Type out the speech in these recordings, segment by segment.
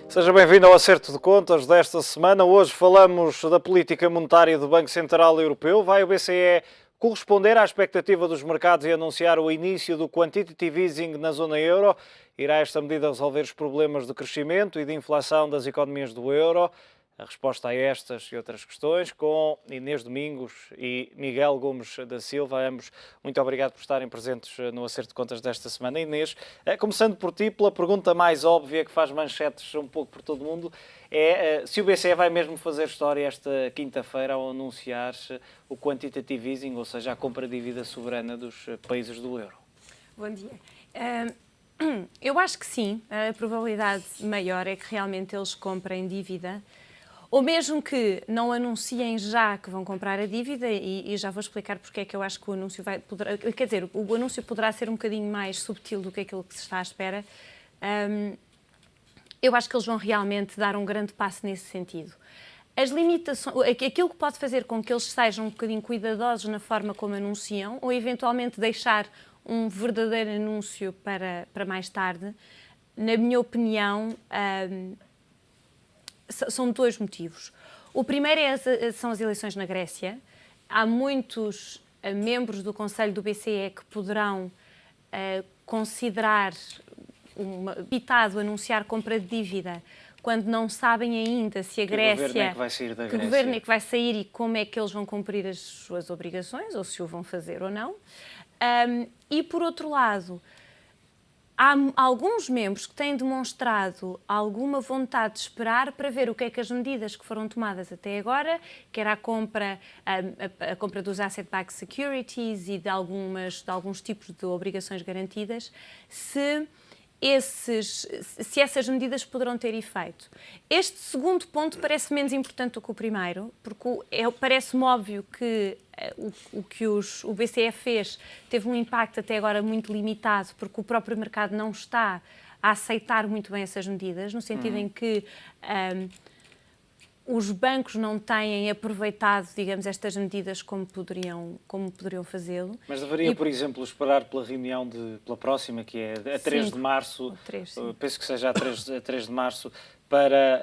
Seja bem-vindo ao Acerto de Contas desta semana. Hoje falamos da política monetária do Banco Central Europeu. Vai o BCE corresponder à expectativa dos mercados e anunciar o início do quantitative easing na zona euro? Irá esta medida resolver os problemas de crescimento e de inflação das economias do euro? A resposta a estas e outras questões com Inês Domingos e Miguel Gomes da Silva. Ambos, muito obrigado por estarem presentes no Acerto de Contas desta semana. Inês, começando por ti, pela pergunta mais óbvia que faz manchetes um pouco por todo o mundo, é se o BCE vai mesmo fazer história esta quinta-feira ao anunciar o quantitative easing, ou seja, a compra de dívida soberana dos países do euro. Bom dia. Eu acho que sim, a probabilidade maior é que realmente eles comprem dívida, ou mesmo que não anunciem já que vão comprar a dívida, e já vou explicar porque é que eu acho que o anúncio o anúncio poderá ser um bocadinho mais subtil do que aquilo que se está à espera. Eu acho que eles vão realmente dar um grande passo nesse sentido. As limitações, aquilo que pode fazer com que eles sejam um bocadinho cuidadosos na forma como anunciam, ou eventualmente deixar um verdadeiro anúncio para mais tarde, na minha opinião, são dois motivos. O primeiro são as eleições na Grécia. Há muitos membros do Conselho do BCE que poderão considerar evitado anunciar compra de dívida quando não sabem ainda se a Grécia... Que governo é que vai sair da Grécia? Que governo é que vai sair e como é que eles vão cumprir as suas obrigações, ou se o vão fazer ou não. E, por outro lado, há alguns membros que têm demonstrado alguma vontade de esperar para ver o que é que as medidas que foram tomadas até agora, que era a compra dos asset-backed securities e de alguns tipos de obrigações garantidas, se essas medidas poderão ter efeito. Este segundo ponto parece menos importante do que o primeiro, porque parece-me óbvio que o que o BCE fez teve um impacto até agora muito limitado, porque o próprio mercado não está a aceitar muito bem essas medidas, no sentido em que os bancos não têm aproveitado, digamos, estas medidas como poderiam fazê-lo. Mas deveria, por exemplo, esperar pela reunião pela próxima, que é a 3 de março, 3, penso que seja a 3 de março, para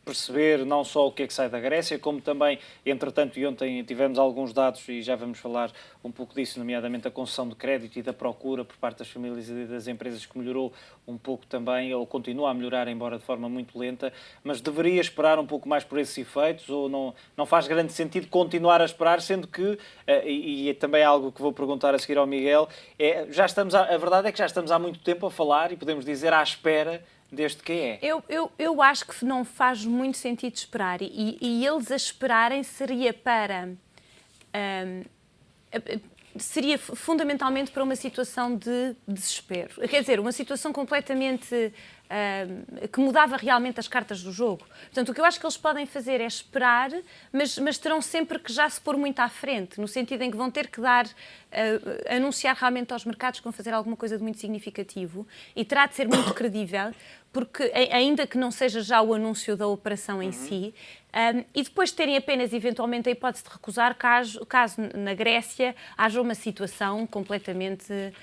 perceber não só o que é que sai da Grécia, como também, entretanto, e ontem tivemos alguns dados, e já vamos falar um pouco disso, nomeadamente a concessão de crédito e da procura por parte das famílias e das empresas, que melhorou um pouco também, ou continua a melhorar, embora de forma muito lenta, mas deveria esperar um pouco mais por esses efeitos, ou não faz grande sentido continuar a esperar, sendo que, e também é algo que vou perguntar a seguir ao Miguel, a verdade é que já estamos há muito tempo a falar, e podemos dizer à espera deste que é. Eu acho que não faz muito sentido esperar, e eles a esperarem seria fundamentalmente para uma situação de desespero. Quer dizer, uma situação completamente que mudava realmente as cartas do jogo. Portanto, o que eu acho que eles podem fazer é esperar, mas terão sempre que já se pôr muito à frente, no sentido em que vão ter que anunciar realmente aos mercados que vão fazer alguma coisa de muito significativo, e terá de ser muito credível, porque ainda que não seja já o anúncio da operação em si, e depois terem apenas eventualmente a hipótese de recusar caso na Grécia haja uma situação completamente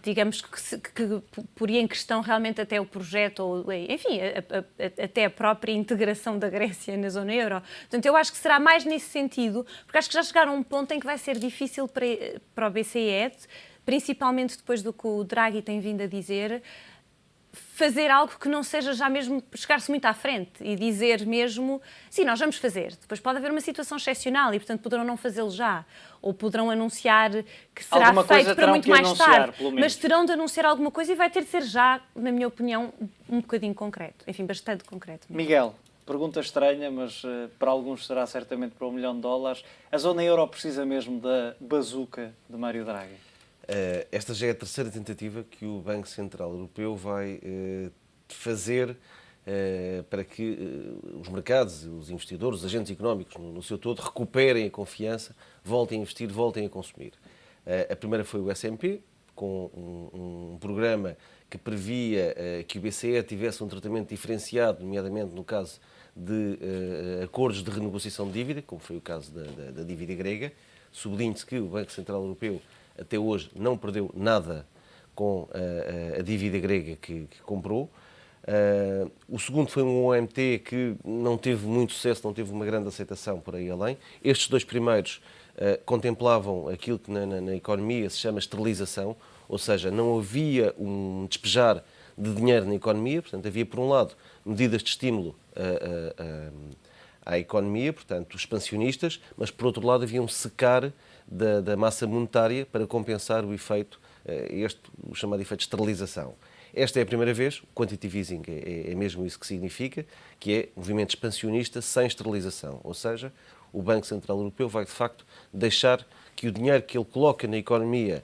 digamos que poria em questão realmente até o projeto, ou enfim, até a própria integração da Grécia na zona euro. Portanto, eu acho que será mais nesse sentido, porque acho que já chegaram a um ponto em que vai ser difícil para o BCE, principalmente depois do que o Draghi tem vindo a dizer, fazer algo que não seja já mesmo chegar-se muito à frente e dizer mesmo, sim, nós vamos fazer. Depois pode haver uma situação excepcional e, portanto, poderão não fazê-lo já. Ou poderão anunciar que será feito para muito mais tarde. Mas terão de anunciar alguma coisa e vai ter de ser já, na minha opinião, um bocadinho concreto. Enfim, bastante concreto. Miguel, pergunta estranha, mas para alguns será certamente para $1 milhão. A zona euro precisa mesmo da bazuca de Mário Draghi? Esta já é a terceira tentativa que o Banco Central Europeu vai fazer para que os mercados, os investidores, os agentes económicos no seu todo recuperem a confiança, voltem a investir, voltem a consumir. A primeira foi o SMP, com um programa que previa que o BCE tivesse um tratamento diferenciado, nomeadamente no caso de acordos de renegociação de dívida, como foi o caso da dívida grega. Sublinhe-se que o Banco Central Europeu até hoje não perdeu nada com a dívida grega que comprou. O segundo foi um OMT que não teve muito sucesso, não teve uma grande aceitação por aí além. Estes dois primeiros contemplavam aquilo que na economia se chama esterilização, ou seja, não havia um despejar de dinheiro na economia, portanto havia por um lado medidas de estímulo à economia, portanto expansionistas, mas por outro lado havia um secar da massa monetária para compensar o efeito, o chamado efeito de esterilização. Esta é a primeira vez, o quantitative easing é mesmo isso que significa, que é movimento expansionista sem esterilização, ou seja, o Banco Central Europeu vai de facto deixar que o dinheiro que ele coloca na economia,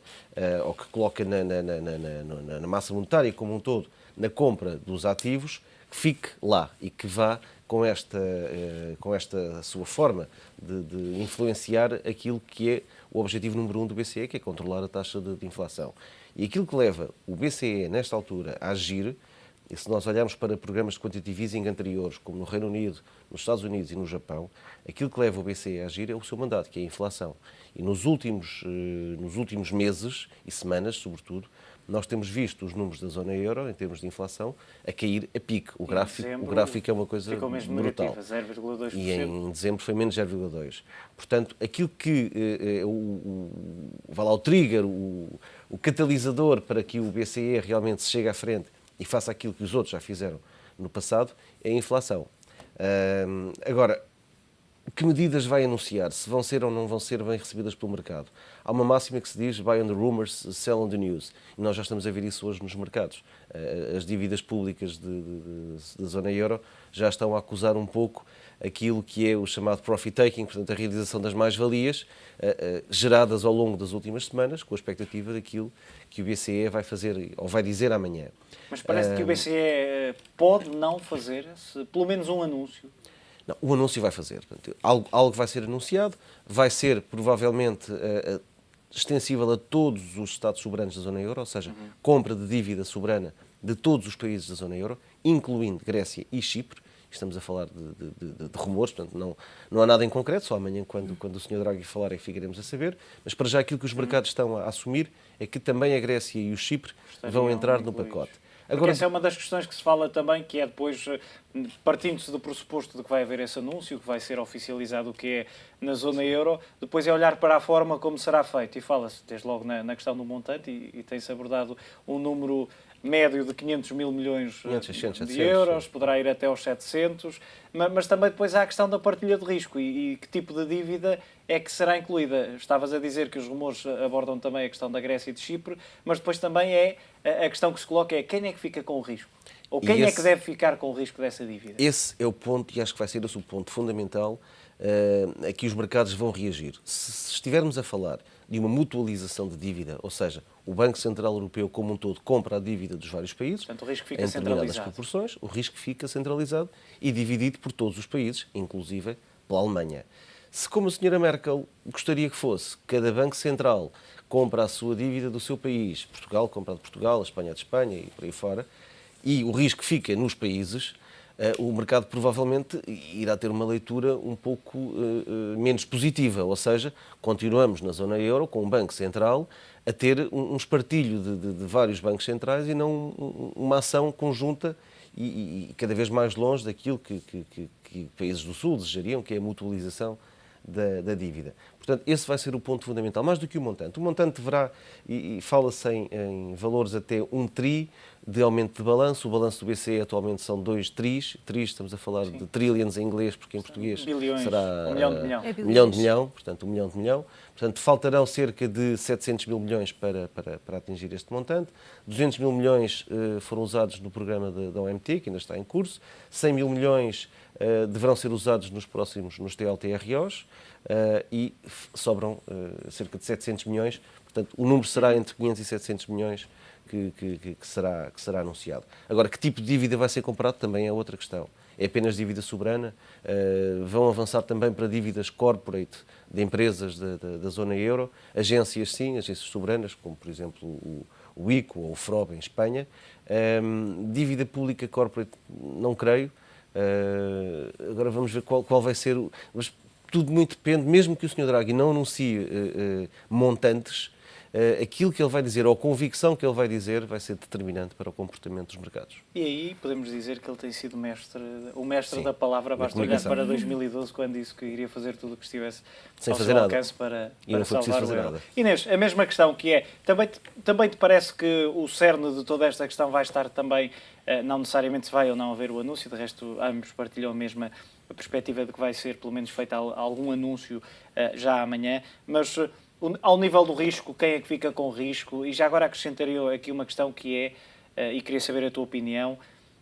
ou que coloca na massa monetária como um todo, na compra dos ativos, que fique lá e que vá com esta sua forma de influenciar aquilo que é o objetivo número 1 do BCE, que é controlar a taxa de inflação. E aquilo que leva o BCE, nesta altura, a agir, e se nós olharmos para programas de quantitative easing anteriores, como no Reino Unido, nos Estados Unidos e no Japão, aquilo que leva o BCE a agir é o seu mandato, que é a inflação. E nos últimos meses e semanas, sobretudo, nós temos visto os números da zona euro, em termos de inflação, a cair a pique. O gráfico é uma coisa brutal. Negativa, 0,2%. E em dezembro foi menos 0,2%. Portanto, aquilo que vai lá o trigger, o catalisador para que o BCE realmente se chegue à frente e faça aquilo que os outros já fizeram no passado, é a inflação. Agora, que medidas vai anunciar? Se vão ser ou não vão ser bem recebidas pelo mercado? Há uma máxima que se diz buy on the rumors, sell on the news. E nós já estamos a ver isso hoje nos mercados. As dívidas públicas da zona euro já estão a acusar um pouco aquilo que é o chamado profit taking, portanto a realização das mais-valias geradas ao longo das últimas semanas, com a expectativa daquilo que o BCE vai fazer ou vai dizer amanhã. Mas parece que o BCE pode não fazer pelo menos um anúncio. Não, o anúncio vai fazer. Portanto, algo vai ser anunciado, vai ser provavelmente extensível a todos os Estados soberanos da zona euro, ou seja, compra de dívida soberana de todos os países da zona euro, incluindo Grécia e Chipre. Estamos a falar de rumores, portanto não há nada em concreto, só amanhã, quando o Sr. Draghi falar, é que ficaremos a saber. Mas para já aquilo que os mercados estão a assumir é que também a Grécia e o Chipre vão entrar no pacote. Agora, essa é uma das questões que se fala também, que é depois, partindo-se do pressuposto de que vai haver esse anúncio, que vai ser oficializado o que é na zona euro, depois é olhar para a forma como será feito. E fala-se desde logo na questão do montante e tem-se abordado um número médio de 500 mil milhões 600, de euros, sim. poderá ir até aos 700, mas também depois há a questão da partilha de risco e que tipo de dívida é que será incluída. Estavas a dizer que os rumores abordam também a questão da Grécia e de Chipre, mas depois também a questão que se coloca é quem é que fica com o risco? Ou quem é que deve ficar com o risco dessa dívida? Esse é o ponto, e acho que vai ser esse o ponto fundamental a que os mercados vão reagir. Se estivermos a falar de uma mutualização de dívida, ou seja, o Banco Central Europeu como um todo compra a dívida dos vários países, portanto, o risco fica em determinadas centralizado. proporções, o risco fica centralizado e dividido por todos os países, inclusive pela Alemanha. Se, como a Sra. Merkel gostaria que fosse, cada Banco Central compra a sua dívida do seu país, Portugal compra de Portugal, a Espanha de Espanha e por aí fora, e o risco fica nos países, o mercado provavelmente irá ter uma leitura um pouco menos positiva, ou seja, continuamos na zona euro com um Banco Central a ter um espartilho de vários bancos centrais e não uma ação conjunta e cada vez mais longe daquilo que países do Sul desejariam, que é a mutualização da dívida. Portanto, esse vai ser o ponto fundamental, mais do que o montante. O montante deverá, e fala-se em valores até 1 tri de aumento de balanço. O balanço do BCE atualmente são 2 tris. Tris, estamos a falar de trillions em inglês, porque em português bilhões, será 1 milhão de milhão. milhão de milhão, portanto 1 milhão de milhão. Portanto, faltarão cerca de 700 mil milhões para atingir este montante. 200 mil milhões foram usados no programa da OMT, que ainda está em curso. 100 mil milhões deverão ser usados nos TLTROs e sobram cerca de 700 milhões. Portanto, o número será entre 500 e 700 milhões que será anunciado. Agora, que tipo de dívida vai ser comprado também é outra questão. É apenas dívida soberana? Vão avançar também para dívidas corporate de empresas da zona euro? Agências, sim, agências soberanas, como por exemplo o ICO ou o FROB em Espanha. Dívida pública corporate, não creio. Agora vamos ver qual vai ser. Mas tudo muito depende, mesmo que o Sr. Draghi não anuncie montantes, aquilo que ele vai dizer, ou a convicção que ele vai dizer, vai ser determinante para o comportamento dos mercados. E aí podemos dizer que ele tem sido o mestre Sim, da palavra, basta olhar comunicação. para 2012, quando disse que iria fazer tudo o que estivesse Sem ao fazer seu nada. alcance para E não foi preciso salvar o fazer euro. nada. Inês, a mesma questão que é, também te parece que o cerne de toda esta questão vai estar também, não necessariamente se vai ou não haver o anúncio, de resto ambos partilham a mesma perspectiva de que vai ser pelo menos feito algum anúncio já amanhã, mas ao nível do risco, quem é que fica com risco? E já agora acrescentaria aqui uma questão que é, e queria saber a tua opinião,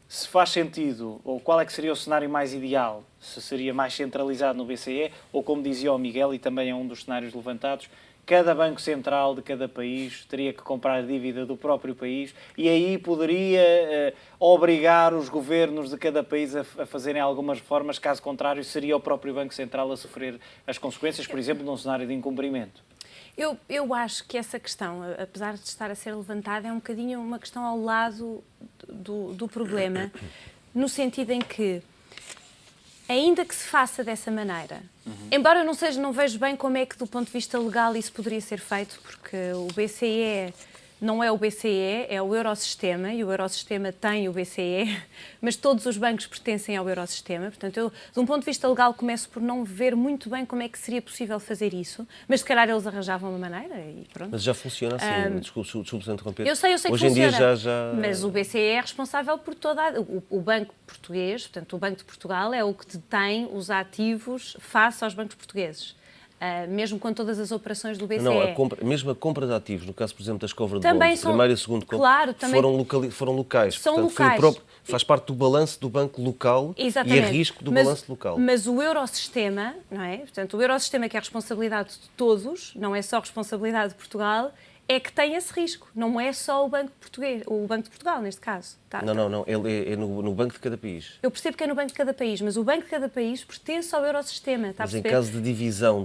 se faz sentido, ou qual é que seria o cenário mais ideal, se seria mais centralizado no BCE, ou como dizia o Miguel, e também é um dos cenários levantados, cada banco central de cada país teria que comprar dívida do próprio país e aí poderia obrigar os governos de cada país a fazerem algumas reformas, caso contrário seria o próprio Banco Central a sofrer as consequências, por exemplo, num cenário de incumprimento. Eu acho que essa questão, apesar de estar a ser levantada, é um bocadinho uma questão ao lado do problema, no sentido em que, ainda que se faça dessa maneira, embora eu não vejo bem como é que, do ponto de vista legal, isso poderia ser feito, porque o BCE não é o BCE, é o Eurosistema, e o Eurosistema tem o BCE, mas todos os bancos pertencem ao Eurosistema. Portanto, eu, de um ponto de vista legal, começo por não ver muito bem como é que seria possível fazer isso, mas se calhar eles arranjavam uma maneira e pronto. Mas já funciona assim, desculpe se interromper. Eu sei que Hoje em funciona, dia já... mas o BCE é responsável por o Banco Português, portanto, o Banco de Portugal é o que detém os ativos face aos bancos portugueses. Mesmo com todas as operações do BCE. Não, mesmo a compra de ativos, no caso, por exemplo, das cover também bonds, primeiro e segundo compra, claro, foram locais. São Portanto, locais. Faz parte do balanço do banco local. Exatamente. E é risco do balanço local. Mas o Eurosistema, não é? Portanto, o Eurosistema, que é a responsabilidade de todos, não é só responsabilidade de Portugal, é que tem esse risco. Não é só o Banco Português, o Banco de Portugal, neste caso. Não. Ele é no banco de cada país. Eu percebo que é no banco de cada país, mas o banco de cada país pertence ao Eurosistema, está a Mas em perceber? caso de divisão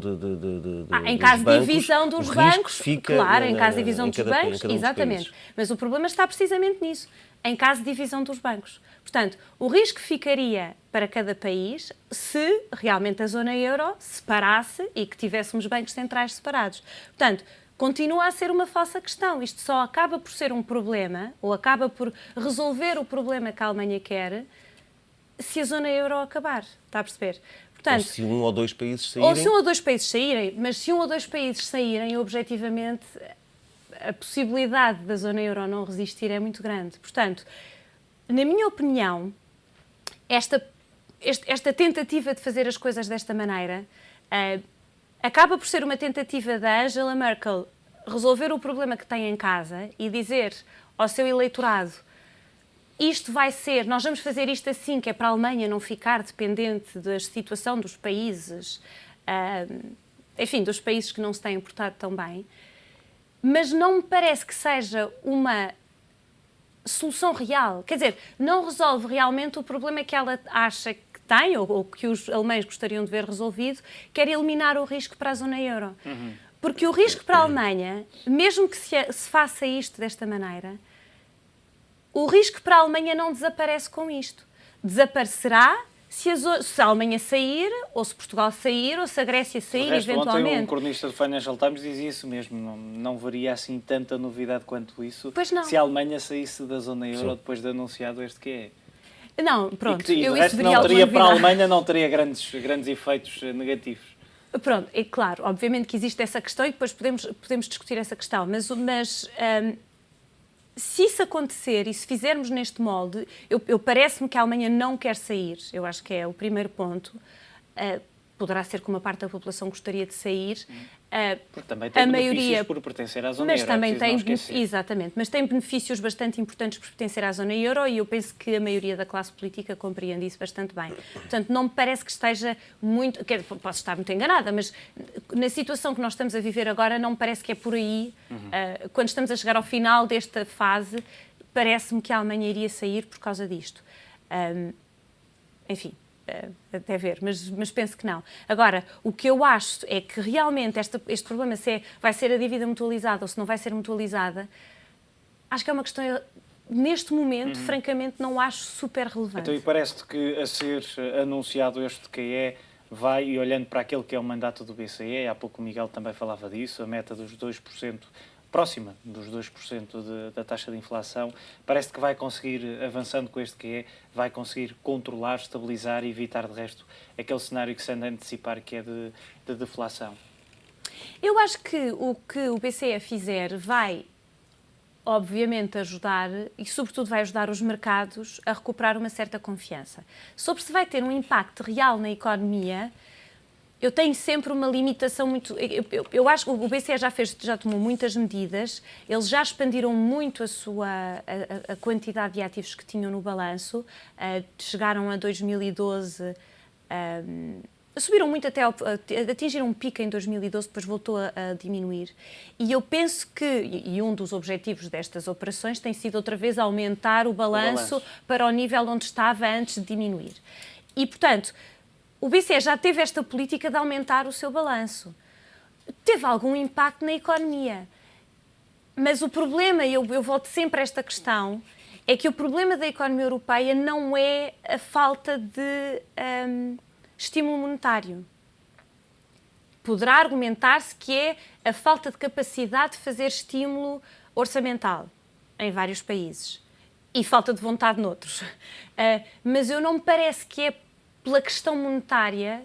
em caso de divisão dos bancos, fica claro, em caso de divisão dos bancos, exatamente. Mas o problema está precisamente nisso, em caso de divisão dos bancos. Portanto, o risco ficaria para cada país se realmente a zona euro separasse e que tivéssemos bancos centrais separados. Portanto, continua a ser uma falsa questão. Isto só acaba por ser um problema, ou acaba por resolver o problema que a Alemanha quer, se a zona euro acabar. Está a perceber? Portanto, ou se um ou dois países saírem. Ou se um ou dois países saírem, mas se um ou dois países saírem, objetivamente, a possibilidade da zona euro não resistir é muito grande. Portanto, na minha opinião, esta tentativa de fazer as coisas desta maneira acaba por ser uma tentativa da Angela Merkel resolver o problema que tem em casa e dizer ao seu eleitorado: isto vai ser, nós vamos fazer isto assim, que é para a Alemanha não ficar dependente da situação dos países, enfim, dos países que não se têm portado tão bem, mas não me parece que seja uma solução real. Quer dizer, não resolve realmente o problema que ela acha que tem, ou que os alemães gostariam de ver resolvido, que era eliminar o risco para a zona euro. Porque o risco para a Alemanha, mesmo que se faça isto desta maneira, o risco para a Alemanha não desaparece com isto. Desaparecerá se a Alemanha sair, ou se Portugal sair, ou se a Grécia sair, eventualmente. Ontem um cronista do Financial Times dizia isso mesmo, não veria assim tanta novidade quanto isso se a Alemanha saísse da zona euro depois de anunciado este que é. Não, pronto. Eu isso não teria para a Alemanha, não teria grandes efeitos negativos. Pronto, é claro, obviamente que existe essa questão e depois podemos discutir essa questão, mas se isso acontecer e se fizermos neste molde, eu parece-me que a Alemanha não quer sair, eu acho que é o primeiro ponto. Poderá ser que uma parte da população gostaria de sair. Porque também tem a benefícios maioria, por pertencer à zona euro. Mas também tem, exatamente, mas tem benefícios bastante importantes por pertencer à zona euro e eu penso que a maioria da classe política compreende isso bastante bem. Portanto, não me parece que esteja muito... Posso estar muito enganada, mas na situação que nós estamos a viver agora, não me parece que é por aí. Quando estamos a chegar ao final desta fase, parece-me que a Alemanha iria sair por causa disto. Enfim, até ver, mas penso que não. Agora, o que eu acho é que realmente este problema vai ser a dívida mutualizada ou se não vai ser mutualizada, acho que é uma questão, neste momento, francamente, não acho super relevante. Então, e parece-te que a ser anunciado este QE vai, e olhando para aquele que é o mandato do BCE, há pouco o Miguel também falava disso, a meta dos 2% próxima dos 2% da taxa de inflação. Parece que vai conseguir, avançando com este QE, vai conseguir controlar, estabilizar e evitar, de resto, aquele cenário que se anda a antecipar, que é de deflação. Eu acho que o BCE fizer vai, obviamente, ajudar e, sobretudo, vai ajudar os mercados a recuperar uma certa confiança. Sobre se vai ter um impacto real na economia, eu tenho sempre uma limitação muito... Eu acho que o BCE já tomou muitas medidas, eles já expandiram muito a quantidade de ativos que tinham no balanço, chegaram a 2012... subiram muito até atingiram um pico em 2012, depois voltou a diminuir. E eu penso que, um dos objetivos destas operações tem sido outra vez aumentar o balanço para o nível onde estava antes de diminuir. E, portanto, o BCE já teve esta política de aumentar o seu balanço. Teve algum impacto na economia. Mas o problema, eu volto sempre a esta questão, é que o problema da economia europeia não é a falta de estímulo monetário. Poderá argumentar-se que é a falta de capacidade de fazer estímulo orçamental em vários países e falta de vontade noutros. Mas eu não me parece que é pela questão monetária.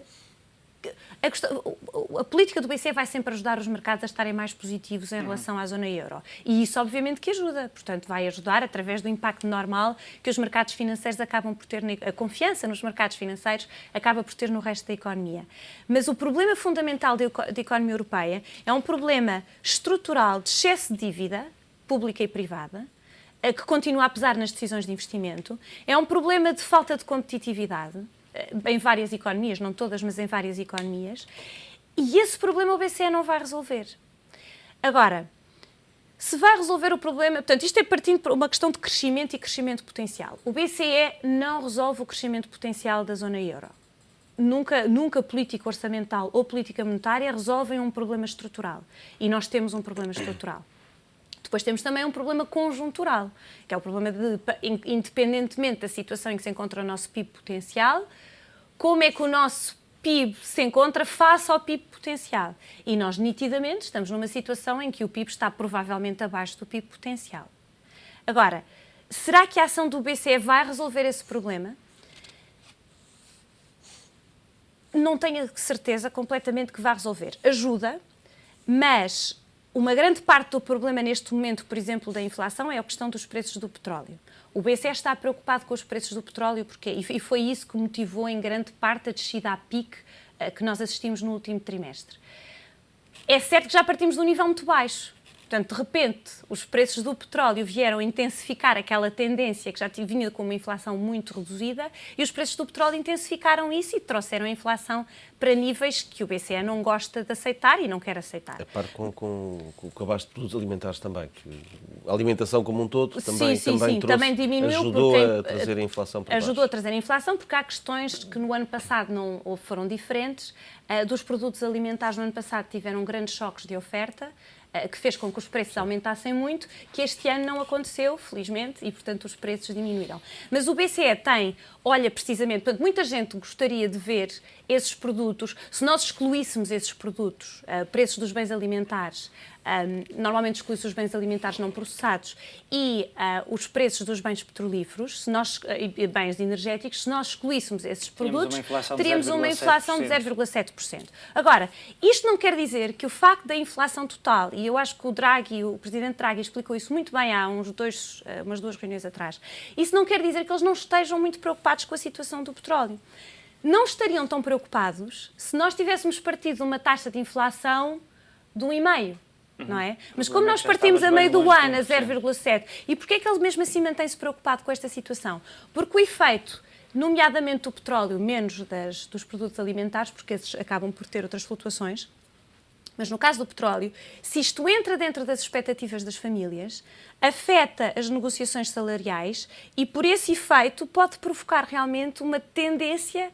A política do BCE vai sempre ajudar os mercados a estarem mais positivos em relação à zona euro. E isso, obviamente, que ajuda. Portanto, vai ajudar através do impacto normal que os mercados financeiros acabam por ter, a confiança nos mercados financeiros acaba por ter no resto da economia. Mas o problema fundamental da economia europeia é um problema estrutural de excesso de dívida, pública e privada, que continua a pesar nas decisões de investimento. É um problema de falta de competitividade, em várias economias, não todas, mas em várias economias, e esse problema o BCE não vai resolver. Agora, se vai resolver o problema... Portanto, isto é partindo por uma questão de crescimento e crescimento potencial. O BCE não resolve o crescimento potencial da zona euro. Nunca política orçamental ou política monetária resolvem um problema estrutural. E nós temos um problema estrutural. Depois temos também um problema conjuntural, que é o problema de, independentemente da situação em que se encontra o nosso PIB potencial, como é que o nosso PIB se encontra face ao PIB potencial. E nós, nitidamente, estamos numa situação em que o PIB está provavelmente abaixo do PIB potencial. Agora, será que a ação do BCE vai resolver esse problema? Não tenho certeza completamente que vai resolver. Ajuda, mas uma grande parte do problema neste momento, por exemplo, da inflação, é a questão dos preços do petróleo. O BCE está preocupado com os preços do petróleo porque, e foi isso que motivou em grande parte a descida a pique que nós assistimos no último trimestre. É certo que já partimos de um nível muito baixo. Portanto, de repente, os preços do petróleo vieram intensificar aquela tendência que já vinha com uma inflação muito reduzida e os preços do petróleo intensificaram isso e trouxeram a inflação para níveis que o BCE não gosta de aceitar e não quer aceitar. A par com o abaixo de produtos alimentares também, que a alimentação como um todo também diminuiu, ajudou a trazer a inflação para baixo. Ajudou a trazer a inflação porque há questões que no ano passado não foram diferentes. Dos produtos alimentares no ano passado tiveram grandes choques de oferta, que fez com que os preços aumentassem muito, que este ano não aconteceu, felizmente, e, portanto, os preços diminuíram. Mas o BCE olha precisamente, portanto, muita gente gostaria de ver esses produtos, se nós excluíssemos esses produtos, preços dos bens alimentares, normalmente exclui-se os bens alimentares não processados e os preços dos bens petrolíferos, e bens energéticos, se nós excluíssemos esses produtos, teríamos uma inflação de 0,7%. Agora, isto não quer dizer que o facto da inflação total, e eu acho que o Presidente Draghi explicou isso muito bem há umas 2 reuniões atrás, isso não quer dizer que eles não estejam muito preocupados com a situação do petróleo. Não estariam tão preocupados se nós tivéssemos partido de uma taxa de inflação de 1,5%. Não é? Mas como nós partimos a meio do ano a 0,7%, e porquê é que ele mesmo assim mantém-se preocupado com esta situação? Porque o efeito, nomeadamente do petróleo, menos dos produtos alimentares, porque esses acabam por ter outras flutuações, mas no caso do petróleo, se isto entra dentro das expectativas das famílias, afeta as negociações salariais e, por esse efeito, pode provocar realmente uma tendência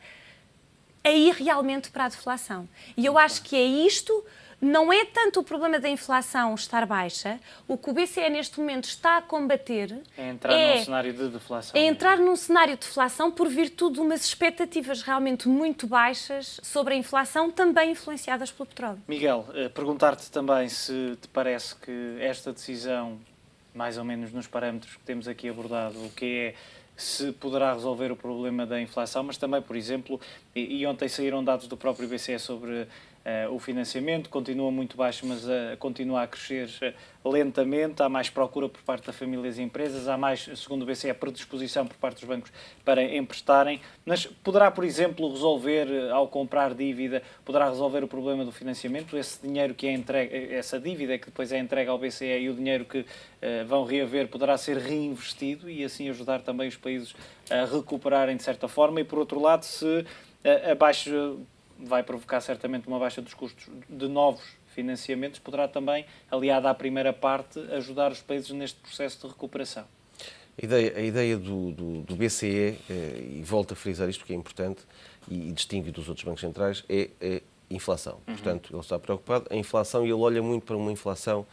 a ir realmente para a deflação. E eu acho que é isto. não é tanto o problema da inflação estar baixa, o que o BCE neste momento está a combater É entrar num cenário de deflação. é entrar num cenário de deflação por virtude de umas expectativas realmente muito baixas sobre a inflação, também influenciadas pelo petróleo. Miguel, perguntar-te também se te parece que esta decisão, mais ou menos nos parâmetros que temos aqui abordado, o que é se poderá resolver o problema da inflação, mas também, por exemplo, e ontem saíram dados do próprio BCE sobre o financiamento, continua muito baixo, mas continua a crescer lentamente, há mais procura por parte das famílias e empresas, há mais, segundo o BCE, predisposição por parte dos bancos para emprestarem, mas poderá, por exemplo, resolver, ao comprar dívida, poderá resolver o problema do financiamento, esse dinheiro que é entregue, essa dívida que depois é entregue ao BCE e o dinheiro que vão reaver poderá ser reinvestido e assim ajudar também os países a recuperarem de certa forma e, por outro lado, se abaixo vai provocar certamente uma baixa dos custos de novos financiamentos, poderá também, aliada à primeira parte, ajudar os países neste processo de recuperação. A ideia do BCE, e volto a frisar isto porque é importante e distingue dos outros bancos centrais, é a inflação. Portanto, ele está preocupado. A inflação, e ele olha muito para uma inflação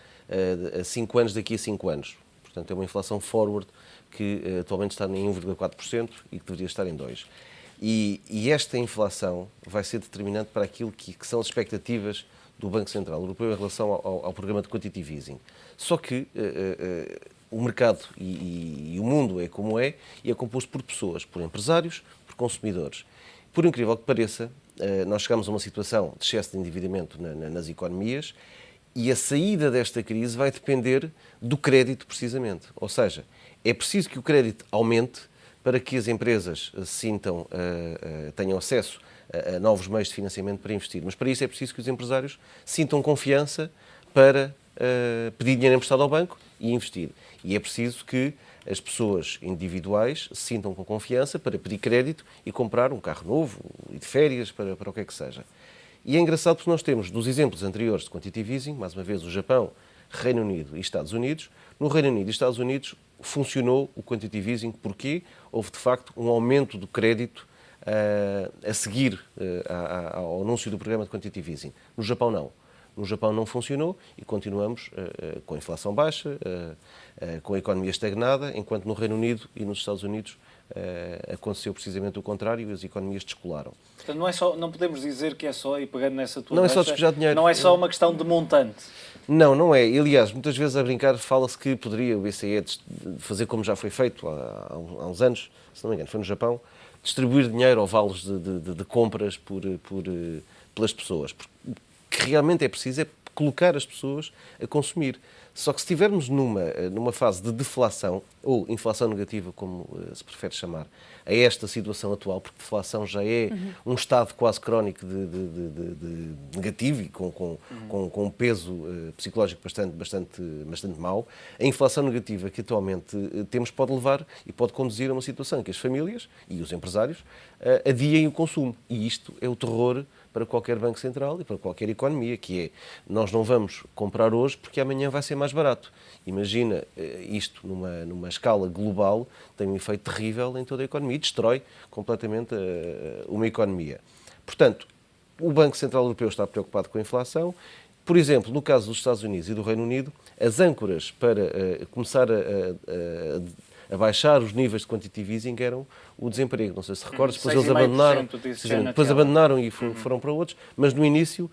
a 5 anos, daqui a 5 anos. Portanto, é uma inflação forward que atualmente está em 1,4% e que deveria estar em 2%. E esta inflação vai ser determinante para aquilo que são as expectativas do Banco Central Europeu em relação ao programa de quantitative easing. Só que o mercado e o mundo é como é e é composto por pessoas, por empresários, por consumidores. Por incrível que pareça, nós chegamos a uma situação de excesso de endividamento nas economias e a saída desta crise vai depender do crédito, precisamente. Ou seja, é preciso que o crédito aumente para que as empresas tenham acesso a novos meios de financiamento para investir. Mas para isso é preciso que os empresários sintam confiança para pedir dinheiro emprestado ao banco e investir. E é preciso que as pessoas individuais se sintam com confiança para pedir crédito e comprar um carro novo e de férias, para o que é que seja. E é engraçado porque nós temos, dos exemplos anteriores de quantitative easing, mais uma vez o Japão, Reino Unido e Estados Unidos. No Reino Unido e Estados Unidos funcionou o quantitative easing porque houve, de facto, um aumento do crédito a seguir ao anúncio do programa de quantitative easing. No Japão, não. No Japão não funcionou e continuamos com a inflação baixa, com a economia estagnada, enquanto no Reino Unido e nos Estados Unidos aconteceu precisamente o contrário e as economias descolaram. Portanto, não podemos dizer que é só, e pegando nessa tua não deixa, é só despejar dinheiro. Não é só uma questão de montante. Não é. Aliás, muitas vezes a brincar fala-se que poderia o BCE fazer como já foi feito há uns anos, se não me engano, foi no Japão, distribuir dinheiro ou vales de compras pelas pessoas. Porque o que realmente é preciso é colocar as pessoas a consumir. Só que se estivermos numa fase de deflação, ou inflação negativa, como se prefere chamar, a esta situação atual, porque deflação já é um estado quase crónico de negativo e com um peso psicológico bastante mau, a inflação negativa que atualmente temos pode levar e pode conduzir a uma situação em que as famílias e os empresários adiem o consumo. E isto é o terror para qualquer banco central e para qualquer economia, que é, nós não vamos comprar hoje porque amanhã vai ser mais barato. Imagina isto numa escala global, tem um efeito terrível em toda a economia e destrói completamente uma economia. Portanto, o Banco Central Europeu está preocupado com a inflação. Por exemplo, no caso dos Estados Unidos e do Reino Unido, as âncoras para começar a baixar os níveis de quantitative easing eram o desemprego. Não sei se recordas, depois eles abandonaram e foram para outros, mas no início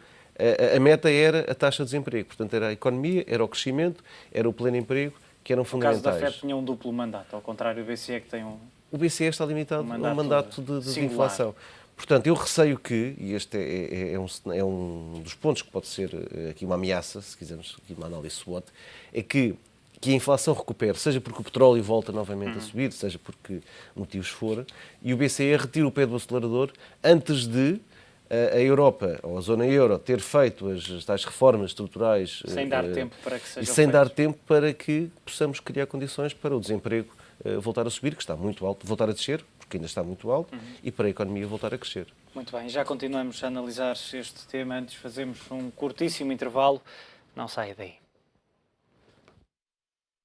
a meta era a taxa de desemprego. Portanto, era a economia, era o crescimento, era o pleno emprego, que eram fundamentais. No caso da FED tinha um duplo mandato, ao contrário do BCE que tem um... O BCE está limitado a um mandato de inflação. Portanto, eu receio que, e este é um dos pontos que pode ser aqui uma ameaça, se quisermos aqui uma análise SWOT, é que a inflação recupere, seja porque o petróleo volta novamente a subir, seja porque motivos for, e o BCE retira o pé do acelerador antes de a Europa, ou a zona euro, ter feito as tais reformas estruturais... Sem dar tempo para que seja E sem dar tempo para que possamos criar condições para o desemprego voltar a subir, que está muito alto, voltar a descer, porque ainda está muito alto, e para a economia voltar a crescer. Muito bem, já continuamos a analisar este tema. Antes fazemos um curtíssimo intervalo. Não saia daí.